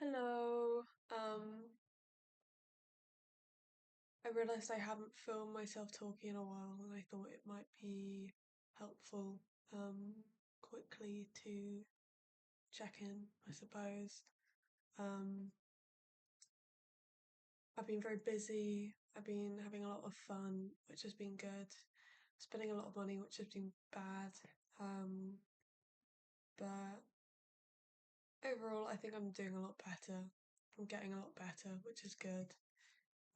Hello. I realized I haven't filmed myself talking in a while, and I thought it might be helpful, quickly to check in, I suppose. Um, I've been very busy. I've been having a lot of fun, which has been good. Spending a lot of money, which has been bad. Um, but overall, I think I'm doing a lot better. I'm getting a lot better, which is good.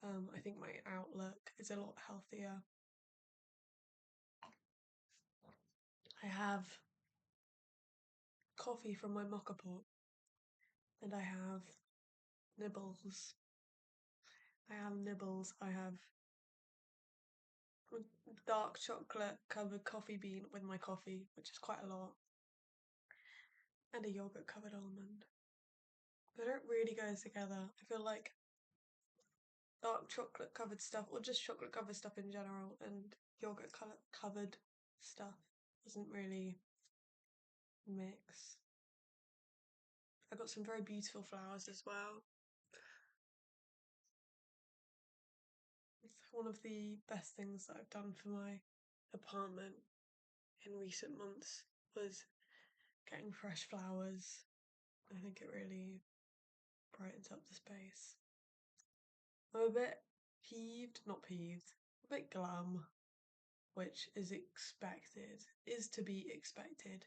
I think my outlook is a lot healthier. I have coffee from my mocha pot, and I have nibbles. I have nibbles. I have dark chocolate covered coffee bean with my coffee, which is quite a lot, and a yogurt covered almond. They don't really go together. I feel like dark chocolate covered stuff, or just chocolate covered stuff in general, and yogurt covered stuff doesn't really mix. I got some very beautiful flowers as well. It's one of the best things that I've done for my apartment in recent months was getting fresh flowers. I think it really brightens up the space. I'm a bit peeved, not peeved, a bit glum, which is to be expected,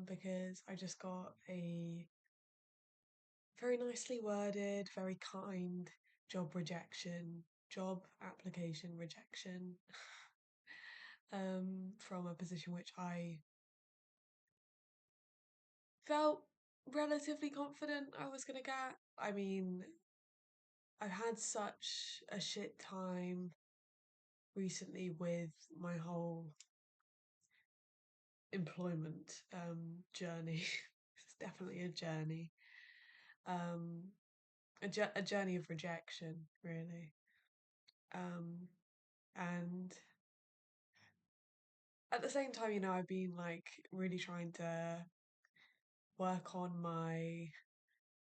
because I just got a very nicely worded, very kind job application rejection, from a position which I felt relatively confident I was gonna get. I mean, I've had such a shit time recently with my whole employment journey. It's definitely a journey. Um a journey of rejection, really. Um and at the same time, I've been like really trying to work on my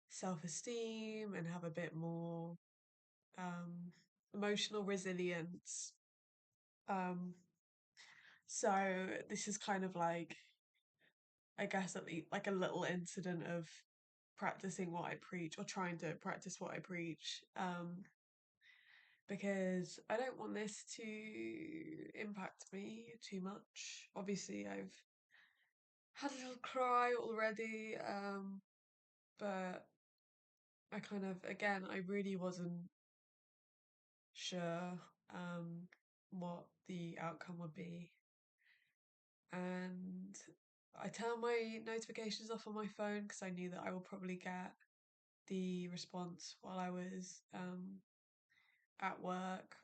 self-esteem and have a bit more um emotional resilience. Um so this is kind of like, I guess, at least like a little incident of practicing what I preach, or trying to practice what I preach, because I don't want this to impact me too much. Obviously, I've had a little cry already, but I kind of, again, I really wasn't sure what the outcome would be. And I turned my notifications off on my phone because I knew that I would probably get the response while I was at work,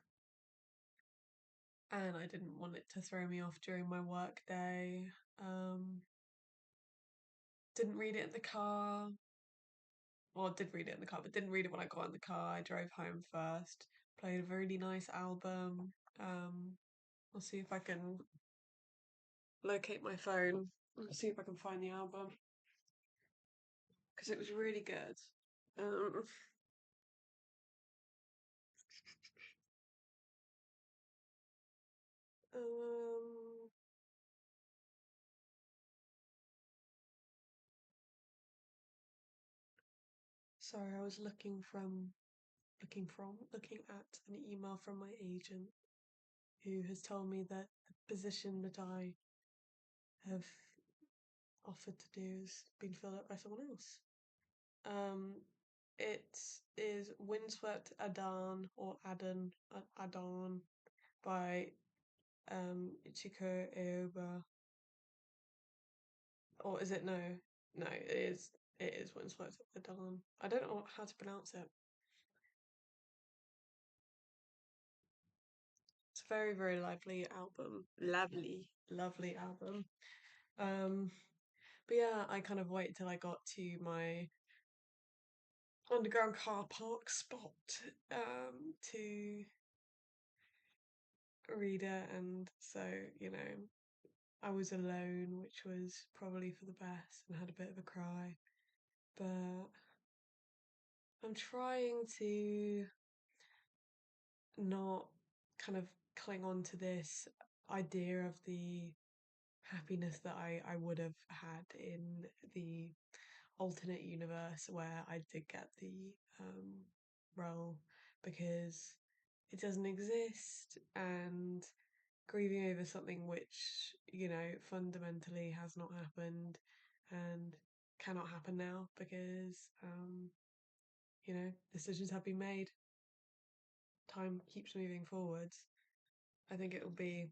and I didn't want it to throw me off during my work day. Um, didn't read it in the car. Well, I did read it in the car, but didn't read it when I got in the car. I drove home first, played a really nice album. I'll see if I can locate my phone and see if I can find the album because it was really good. Um, um, Sorry, I was looking at an email from my agent who has told me that the position that I have offered to do has been filled up by someone else. Um, it is Windswept Adan, or Adan, by Ichiko Aoba. Or is it no? No, it is Windswept Adan. I don't know how to pronounce it. It's a very, very lively album. Lovely album. Um, but yeah, I kind of waited till I got to my underground car park spot to read it, and so, I was alone, which was probably for the best, and had a bit of a cry. But I'm trying to not kind of cling on to this idea of the happiness that I would have had in the alternate universe where I did get the role, because it doesn't exist, and grieving over something which, fundamentally has not happened and cannot happen now because, decisions have been made. Time keeps moving forwards. I think it will be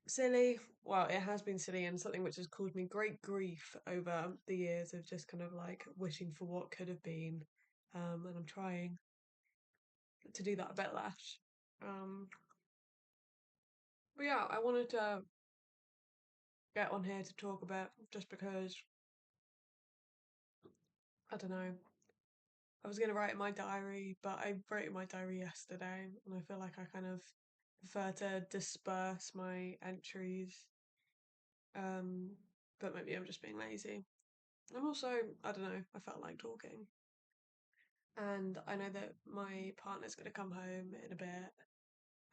silly. Well, it has been silly and something which has caused me great grief over the years of just kind of like wishing for what could have been. And I'm trying to do that a bit less. Um, but yeah, I wanted to get on here to talk about just because I don't know. I was gonna write in my diary, but I wrote in my diary yesterday, and I feel like I kind of prefer to disperse my entries. Um, but maybe I'm just being lazy. And also, I don't know, I felt like talking. And I know that my partner's going to come home in a bit,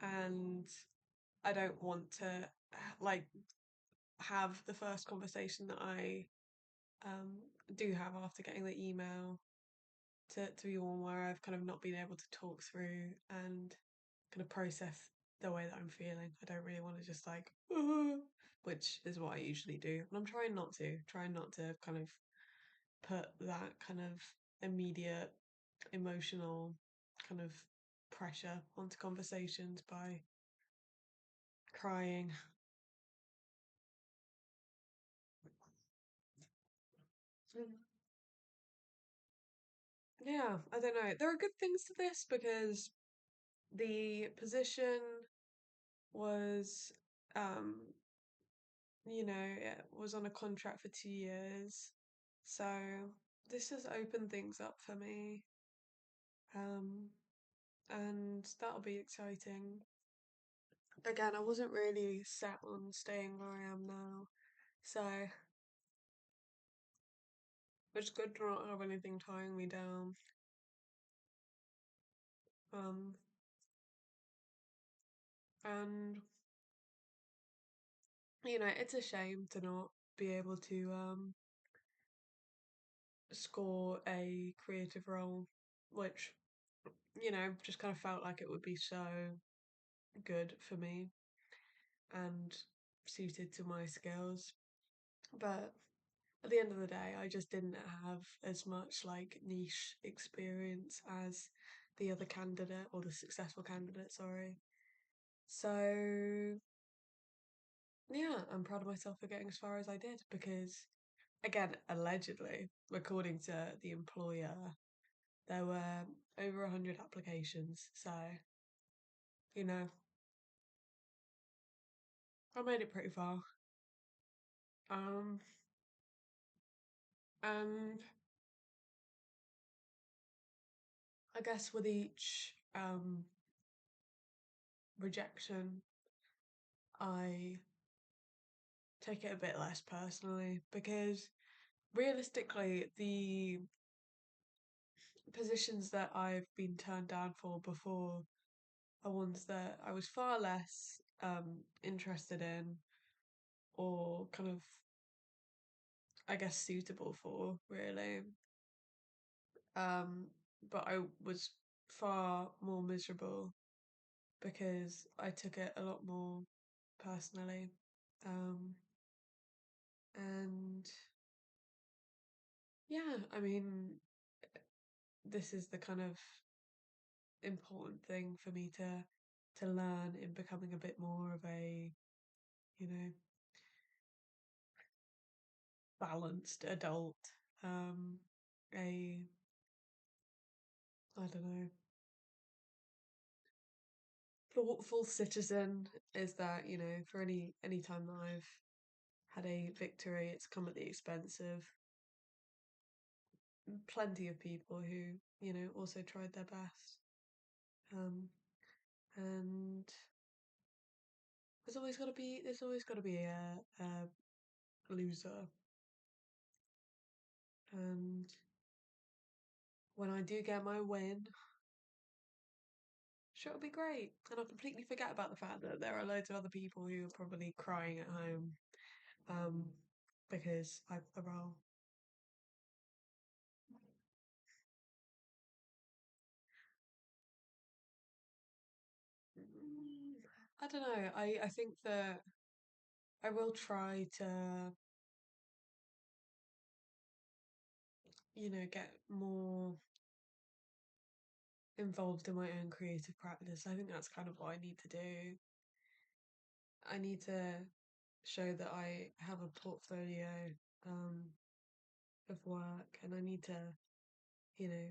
and I don't want to like have the first conversation that I um, do have after getting the email to be one where I've kind of not been able to talk through and kind of process the way that I'm feeling. I don't really want to just like, which is what I usually do. And I'm trying not to kind of put that kind of immediate emotional kind of pressure onto conversations by crying. Yeah, I don't know. There are good things to this because the position was, um, it was on a contract for 2 years. So this has opened things up for me. Um, and that'll be exciting. Again, I wasn't really set on staying where I am now. So it's good to not have anything tying me down. Um, and it's a shame to not be able to score a creative role, which just kind of felt like it would be so good for me and suited to my skills. But at the end of the day, I just didn't have as much like niche experience as the other candidate, or the successful candidate, sorry. So yeah, I'm proud of myself for getting as far as I did because, again, allegedly, according to the employer, there were over 100 applications. So, you know, I made it pretty far. Um, and I guess with each rejection, I take it a bit less personally because realistically, the positions that I've been turned down for before are ones that I was far less interested in, or kind of, I guess, suitable for, really. Um, but I was far more miserable because I took it a lot more personally. Um, and yeah, I mean, this is the kind of important thing for me to learn in becoming a bit more of a, you know, balanced adult. A, I don't know, thoughtful citizen, is that, for any time that I've had a victory, it's come at the expense of plenty of people who, also tried their best. Um, and there's always got to be a loser, and when I do get my win, sure, it'll be great. And I'll completely forget about the fact that there are loads of other people who are probably crying at home um, because I a role. I don't know. I think that I will try to, get more involved in my own creative practice. I think that's kind of what I need to do. I need to show that I have a portfolio um, of work, and I need to, you know,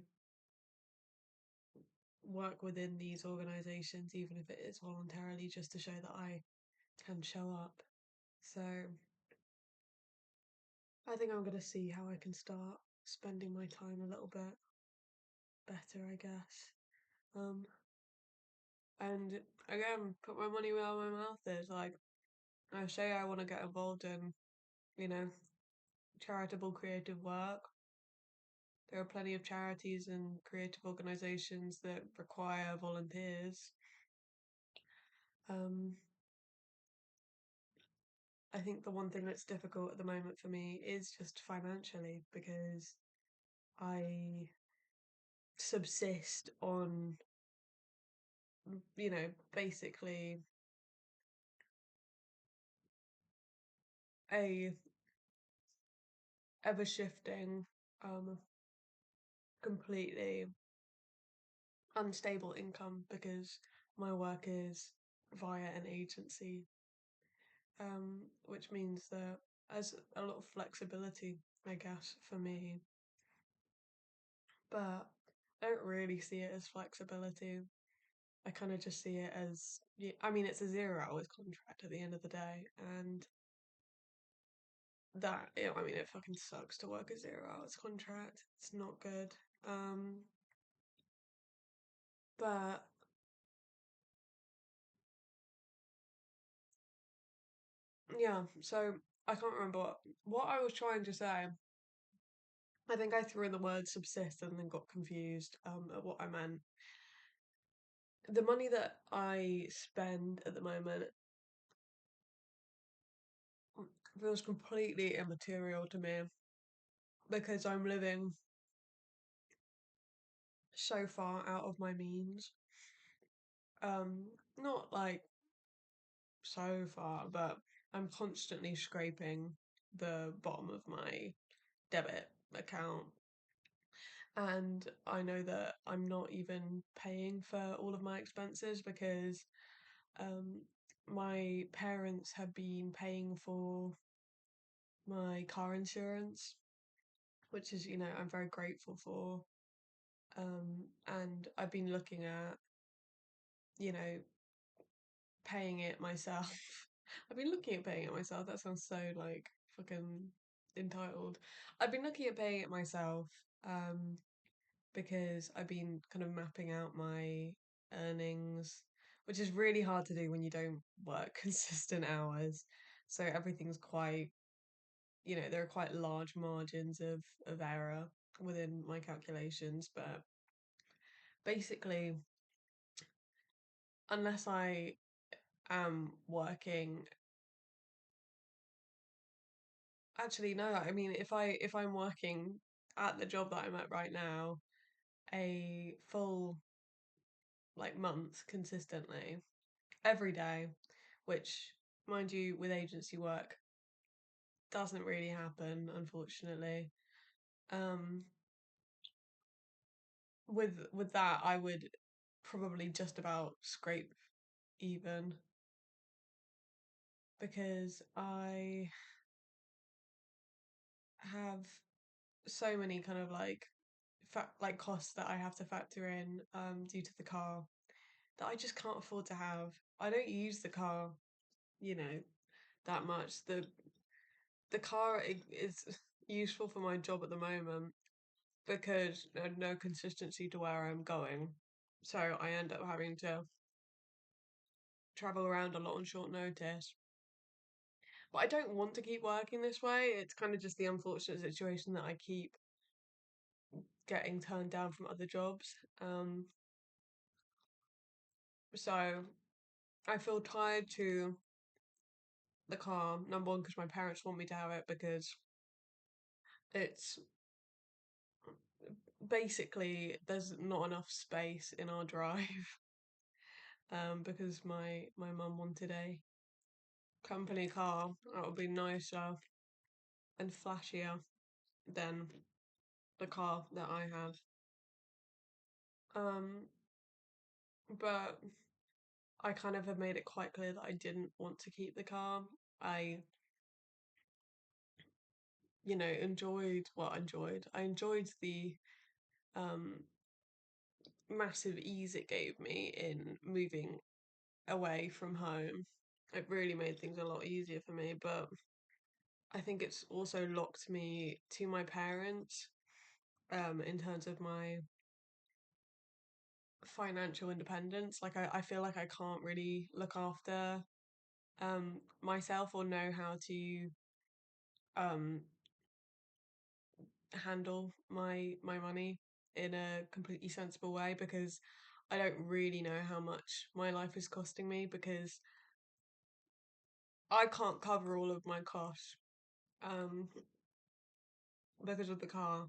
work within these organizations, even if it is voluntarily, just to show that I can show up. So I think I'm going to see how I can start spending my time a little bit better, I guess. Um, and again, put my money where my mouth is. Like, I say I want to get involved in, you know, charitable creative work. There are plenty of charities and creative organizations that require volunteers. Um, I think the one thing that's difficult at the moment for me is just financially because I subsist on, basically a ever shifting, completely unstable income because my work is via an agency, which means that there's a lot of flexibility, I guess, for me, but I don't really see it as flexibility. I kind of just see it as, yeah, I mean, it's a 0 hours contract at the end of the day, and that, I mean, it fucking sucks to work a 0 hours contract. It's not good. Um, but yeah, so I can't remember what I was trying to say. I think I threw in the word subsist and then got confused at what I meant. The money that I spend at the moment feels completely immaterial to me because I'm living so far out of my means. Not like so far, but I'm constantly scraping the bottom of my debit account. And I know that I'm not even paying for all of my expenses because um, my parents have been paying for my car insurance, which is, I'm very grateful for. And I've been looking at, you know, paying it myself. I've been looking at paying it myself. That sounds so like fucking entitled. I've been looking at paying it myself um because I've been kind of mapping out my earnings, which is really hard to do when you don't work consistent hours. So everything's quite, there are quite large margins of error within my calculations, but basically unless I am working. Actually, no. I mean, if I'm working at the job that I'm at right now, a full like month consistently every day, which, mind you, with agency work doesn't really happen, unfortunately. Um, with that, I would probably just about scrape even because I have so many kind of like like costs that I have to factor in due to the car that I just can't afford to have. I don't use the car, you know, that much. The car is useful for my job at the moment because no consistency to where I'm going. So I end up having to travel around a lot on short notice. But I don't want to keep working this way. It's kind of just the unfortunate situation that I keep getting turned down from other jobs. So I feel tied to the car. Number one, because my parents want me to have it because it's basically there's not enough space in our drive. Because my mum wanted a company car that would be nicer and flashier than the car that I have. Um, but I kind of have made it quite clear that I didn't want to keep the car. I, I enjoyed the um massive ease it gave me in moving away from home. It really made things a lot easier for me, but I think it's also locked me to my parents in terms of my financial independence. Like I feel like I can't really look after myself or know how to um handle my money in a completely sensible way because I don't really know how much my life is costing me because I can't cover all of my costs um because of the car,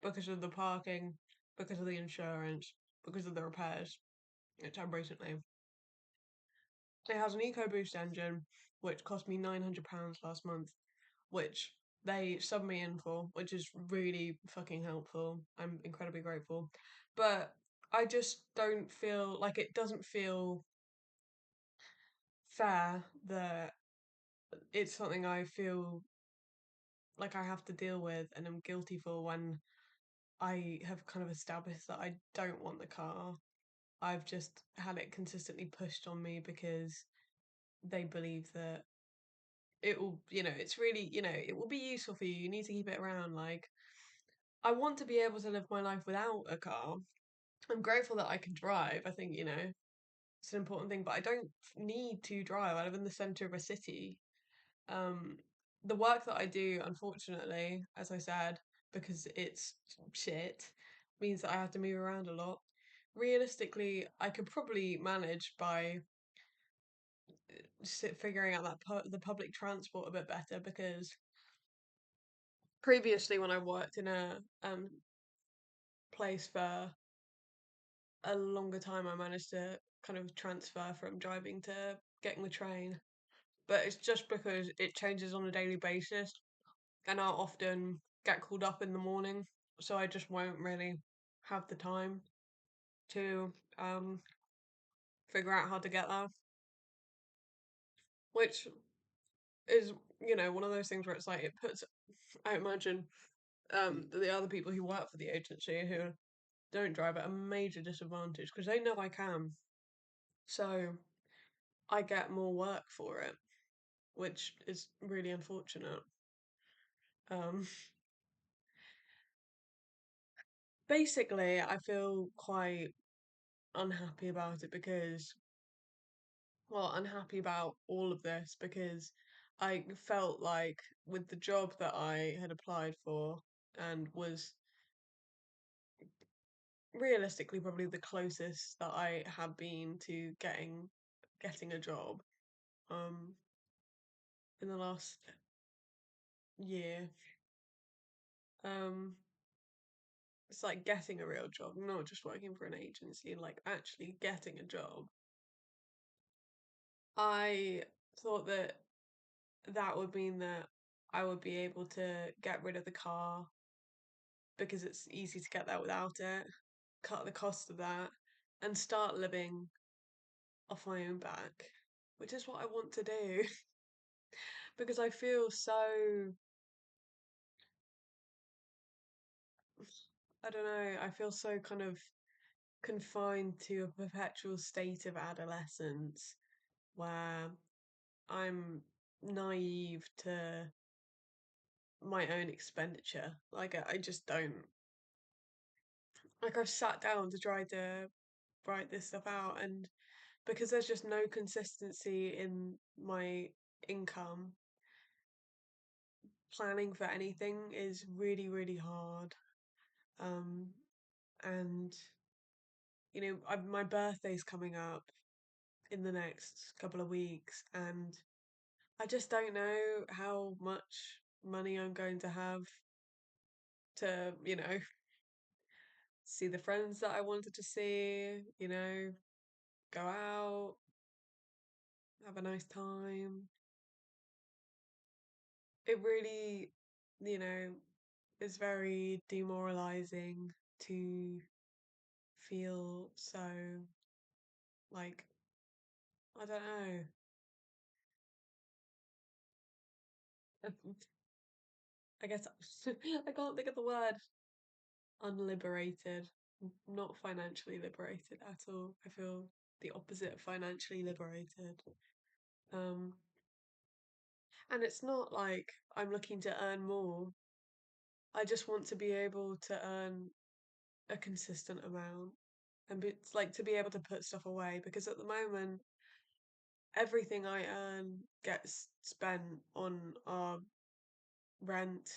because of the parking, because of the insurance, because of the repairs, which I've recently. It has an EcoBoost engine, which cost me £900 last month, which they subbed me in for, which is really fucking helpful. I'm incredibly grateful. But I just don't feel like it doesn't feel fair that it's something I feel like I have to deal with and I'm guilty for when I have kind of established that I don't want the car. I've just had it consistently pushed on me because they believe that it will, it's really, it will be useful for you. You need to keep it around. Like, I want to be able to live my life without a car. I'm grateful that I can drive. I think, it's an important thing, but I don't need to drive. I live in the center of a city. Um, the work that I do, unfortunately, as I said, because it's shit, means that I have to move around a lot. Realistically, I could probably manage by figuring out the public transport a bit better because previously when I worked in a place for a longer time, I managed to kind of transfer from driving to getting the train. But it's just because it changes on a daily basis, and I'll often get called up in the morning, so I just won't really have the time to figure out how to get there. Which is, one of those things where it's like it puts, I imagine, the other people who work for the agency who don't drive at a major disadvantage because they know I can. So I get more work for it, which is really unfortunate. Um, Basically, I feel quite unhappy about it because, well, unhappy about all of this because I felt like with the job that I had applied for and was realistically probably the closest that I have been to getting a job um in the last year. Um it's like getting a real job, not just working for an agency, like actually getting a job. I thought that that would mean that I would be able to get rid of the car because it's easy to get there without it, cut the cost of that, and start living off my own back, which is what I want to do because I feel so, I don't know, I feel so kind of confined to a perpetual state of adolescence where I'm naive to my own expenditure. Like I just don't, like I've sat down to try to write this stuff out, and because there's just no consistency in my income, planning for anything is really, really hard. And my birthday's coming up in the next couple of weeks, and I just don't know how much money I'm going to have to, see the friends that I wanted to see, go out, have a nice time. It really, you know, is very demoralizing to feel so like, I don't know. I guess I can't think of the word. Unliberated, not financially liberated at all. I feel the opposite of financially liberated. Um, and it's not like I'm looking to earn more. I just want to be able to earn a consistent amount and it's like to be able to put stuff away because at the moment everything I earn gets spent on our rent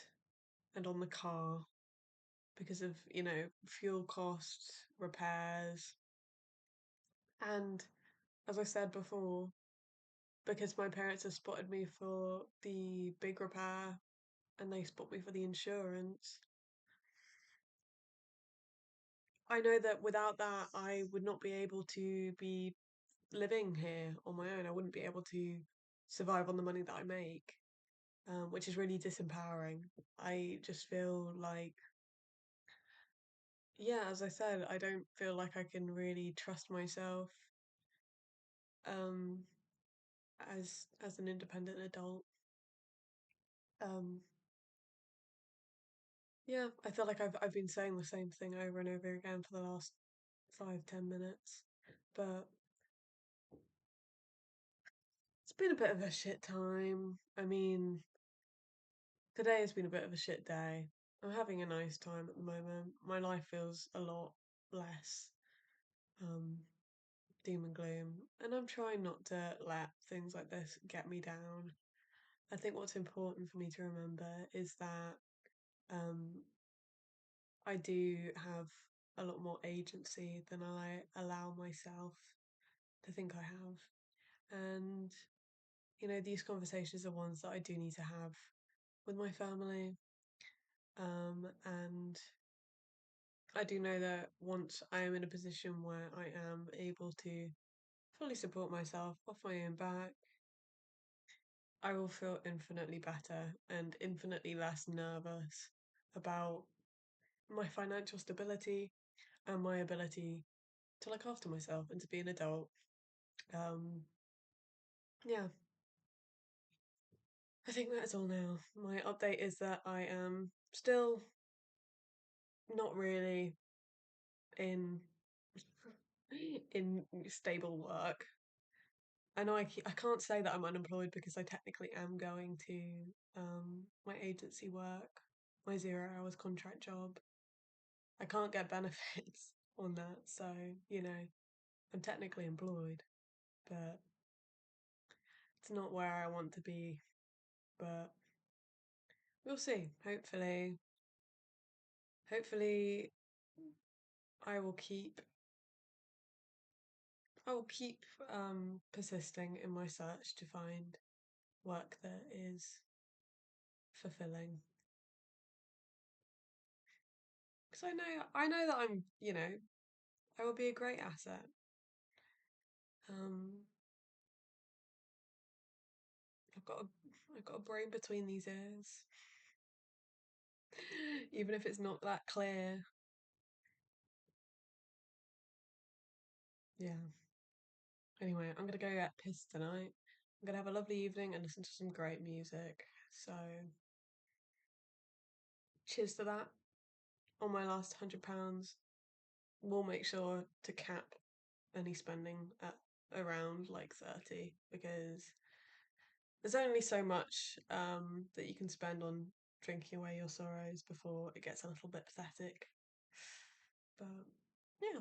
and on the car because of, fuel costs, repairs, and as I said before, because my parents have spotted me for the big repair and they spot me for the insurance, I know that without that, I would not be able to be living here on my own. I wouldn't be able to survive on the money that I make, which is really disempowering. I just feel like, yeah, as I said, I don't feel like I can really trust myself um, as an independent adult. Um, yeah, I feel like I've been saying the same thing over and over again for the last 5, 10 minutes, but it's been a bit of a shit time. I mean, today has been a bit of a shit day. I'm having a nice time at the moment. My life feels a lot less um, doom and gloom, and I'm trying not to let things like this get me down. I think what's important for me to remember is that um, I do have a lot more agency than I allow myself to think I have. And, these conversations are ones that I do need to have with my family. And I do know that once I am in a position where I am able to fully support myself off my own back, I will feel infinitely better and infinitely less nervous about my financial stability and my ability to look after myself and to be an adult. Um, yeah, I think that's all now. My update is that I am still not really in in stable work. I know I can't say that I'm unemployed because I technically am going to my agency work, my 0 hours contract job. I can't get benefits on that, so I'm technically employed, but it's not where I want to be. But we'll see. Hopefully, I will keep persisting in my search to find work that is fulfilling. Because I know that I will be a great asset. Um, I've got a brain between these ears, even if it's not that clear. Yeah. Anyway, I'm gonna go get pissed tonight. I'm gonna have a lovely evening and listen to some great music. So, cheers to that. On my last £100, we'll make sure to cap any spending at around like 30 because there's only so much that you can spend on drinking away your sorrows before it gets a little bit pathetic. But yeah.